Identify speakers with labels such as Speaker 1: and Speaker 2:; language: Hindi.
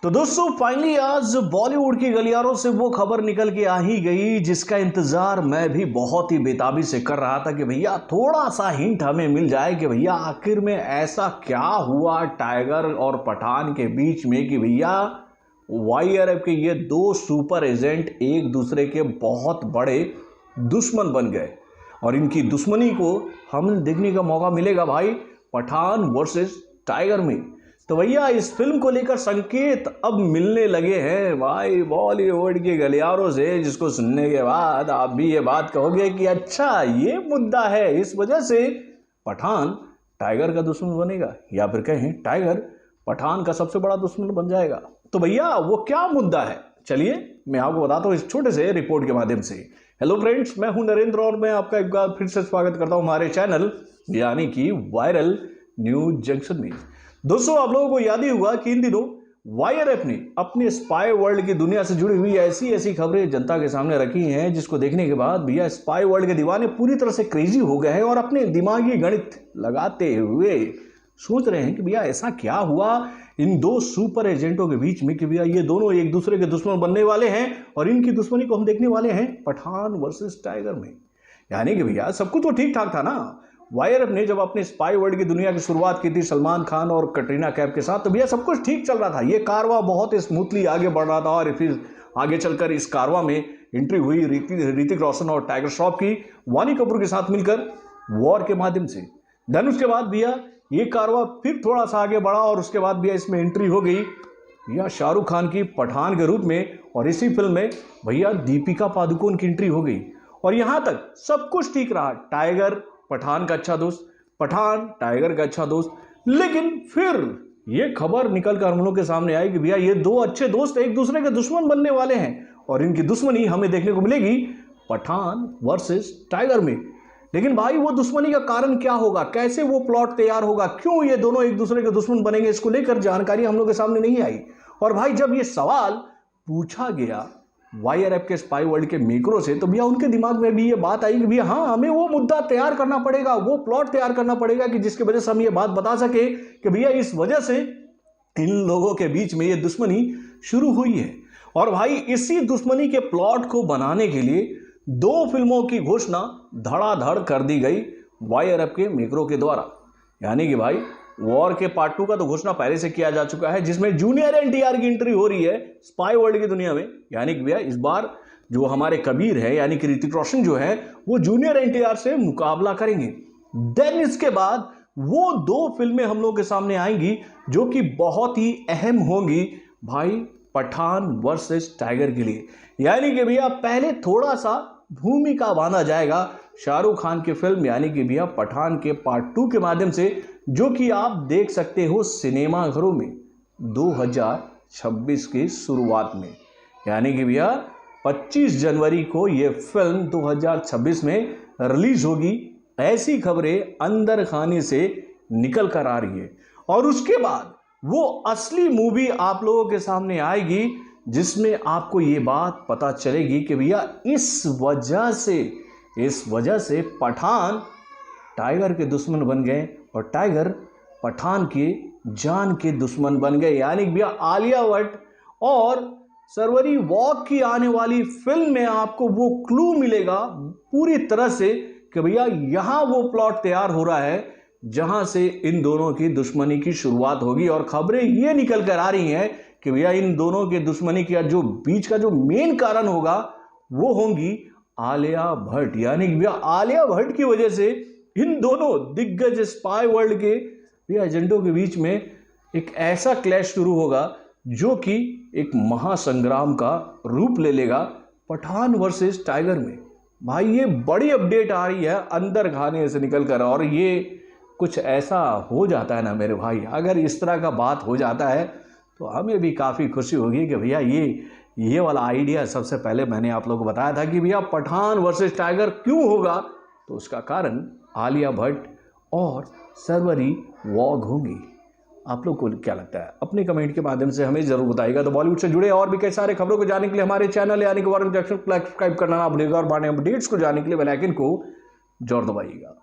Speaker 1: तो दोस्तों फाइनली आज बॉलीवुड की गलियारों से वो खबर निकल के आ ही गई जिसका इंतजार मैं भी बहुत ही बेताबी से कर रहा था कि भैया थोड़ा सा हिंट हमें मिल जाए कि भैया आखिर में ऐसा क्या हुआ टाइगर और पठान के बीच में कि भैया वाईआरएफ के ये दो सुपर एजेंट एक दूसरे के बहुत बड़े दुश्मन बन गए और इनकी दुश्मनी को हम देखने का मौका मिलेगा भाई पठान वर्सेस टाइगर में। तो भैया इस फिल्म को लेकर संकेत अब मिलने लगे हैं भाई बॉलीवुड के गलियारों से, जिसको सुनने के बाद आप भी ये बात कहोगे कि अच्छा ये मुद्दा है, इस वजह से पठान टाइगर का दुश्मन बनेगा या फिर कहें टाइगर पठान का सबसे बड़ा दुश्मन बन जाएगा। तो भैया वो क्या मुद्दा है, चलिए मैं आपको बताता हूँ इस छोटे से रिपोर्ट के माध्यम से। हेलो फ्रेंड्स, मैं हूं नरेंद्र और मैं आपका एक बार फिर से स्वागत करता हूं हमारे चैनल यानी कि वायरल न्यूज जंक्शन में। दोस्तों आप लोगों को याद ही होगा कि इन दिनों वाईआरएफ ने अपने स्पाई वर्ल्ड की दुनिया से जुड़ी हुई ऐसी खबरें जनता के सामने रखी हैं जिसको देखने के बाद भैया स्पाई वर्ल्ड के दीवाने पूरी तरह से क्रेजी हो गए हैं और अपने दिमागी गणित लगाते हुए सोच रहे हैं कि भैया ऐसा क्या हुआ इन दो सुपर एजेंटों के बीच में कि भैया ये दोनों एक दूसरे के दुश्मन बनने वाले हैं और इनकी दुश्मनी को हम देखने वाले हैं पठान वर्सेस टाइगर में। यानी कि भैया सब कुछ तो ठीक ठाक था ना। वाईआरएफ ने जब अपने स्पाई वर्ल्ड की दुनिया की शुरुआत की थी सलमान खान और कटरीना कैफ के साथ, तो भैया सब कुछ ठीक चल रहा था, ये कारवां बहुत स्मूथली आगे बढ़ रहा था और फिर आगे चलकर इस कारवां में एंट्री हुई ऋतिक रोशन और टाइगर श्रॉफ की वानी कपूर के साथ मिलकर वॉर के माध्यम से। देन उसके बाद भैया ये कारवां फिर थोड़ा सा आगे बढ़ा और उसके बाद भैया इसमें एंट्री हो गई भैया शाहरुख खान की पठान के रूप में और इसी फिल्म में भैया दीपिका पादुकोण की एंट्री हो गई और यहां तक सब कुछ ठीक रहा। टाइगर पठान का अच्छा दोस्त, पठान टाइगर का अच्छा दोस्त, लेकिन फिर ये खबर निकल कर हम लोग के सामने आई कि भैया ये दो अच्छे दोस्त एक दूसरे के दुश्मन बनने वाले हैं और इनकी दुश्मनी हमें देखने को मिलेगी पठान वर्सेस टाइगर में। लेकिन भाई वो दुश्मनी का कारण क्या होगा, कैसे वो प्लॉट तैयार होगा, क्यों ये दोनों एक दूसरे के दुश्मन बनेंगे, इसको लेकर जानकारी हम लोग के सामने नहीं आई। और भाई जब ये सवाल पूछा गया वाईआरएफ के स्पाई वर्ल्ड के मेकरों से तो भैया उनके दिमाग में भी ये बात आई कि भैया हाँ हमें वो मुद्दा तैयार करना पड़ेगा, वो प्लॉट तैयार करना पड़ेगा कि जिसकी वजह से हम ये बात बता सके कि भैया इस वजह से इन लोगों के बीच में ये दुश्मनी शुरू हुई है। और भाई इसी दुश्मनी के प्लॉट को बनाने के लिए दो फिल्मों की घोषणा धड़ाधड़ कर दी गई वाईआरएफ के मेकरों के द्वारा। यानी कि भाई वॉर के पार्ट 2 का तो घोषणा पहले से किया जा चुका है जिसमें जूनियर एनटीआर की एंट्री हो रही है स्पाई वर्ल्ड की दुनिया में। यानी कि भैया इस बार जो हमारे कबीर है यानी कि ऋतिक रोशन जो है वो जूनियर एनटीआर से मुकाबला करेंगे। देन इसके बाद वो दो फिल्में हम लोग के सामने आएंगी जो कि बहुत ही अहम होंगी भाई पठान वर्सेस टाइगर के लिए। यानी कि भैया पहले थोड़ा सा भूमिका बांधा जाएगा शाहरुख खान की फिल्म यानी कि भैया पठान के पार्ट 2 के माध्यम से, जो कि आप देख सकते हो सिनेमा घरों में 2026 की शुरुआत में। यानी कि भैया 25 जनवरी को ये फिल्म 2026 में रिलीज होगी, ऐसी खबरें अंदर खाने से निकल कर आ रही है। और उसके बाद वो असली मूवी आप लोगों के सामने आएगी जिसमें आपको ये बात पता चलेगी कि भैया इस वजह से पठान टाइगर के दुश्मन बन गए और टाइगर पठान के जान के दुश्मन बन गए। यानी भैया आलिया भट्ट और सरवरी वॉक की आने वाली फिल्म में आपको वो क्लू मिलेगा पूरी तरह से कि भैया यहाँ वो प्लॉट तैयार हो रहा है जहां से इन दोनों की दुश्मनी की शुरुआत होगी। और खबरें ये निकल कर आ रही हैं कि भैया इन दोनों के दुश्मनी का जो बीच का जो मेन कारण होगा वो होंगी आलिया भट्ट। यानी कि भैया आलिया भट्ट की वजह से इन दोनों दिग्गज स्पाई वर्ल्ड के एजेंटों के बीच में एक ऐसा क्लैश शुरू होगा जो कि एक महासंग्राम का रूप ले लेगा पठान वर्सेस टाइगर में। भाई ये बड़ी अपडेट आ रही है अंदर खाने से निकल कर और ये कुछ ऐसा हो जाता है ना मेरे भाई, अगर इस तरह का बात हो जाता है तो हमें भी काफ़ी खुशी होगी कि भैया ये वाला आइडिया सबसे पहले मैंने आप लोगों को बताया था कि भैया पठान वर्सेस टाइगर क्यों होगा, तो उसका कारण आलिया भट्ट और सरवरी वॉग होंगी। आप लोग को क्या लगता है अपने कमेंट के माध्यम से हमें जरूर बताइएगा। तो बॉलीवुड से जुड़े और भी कई सारे खबरों को जानने के लिए हमारे चैनल यानी कि वायरल जंक्शन को सब्सक्राइब करना ना भूलिएगा और बाकी अपडेट्स को जानने के लिए बेल आइकन को जरूर दबाइएगा।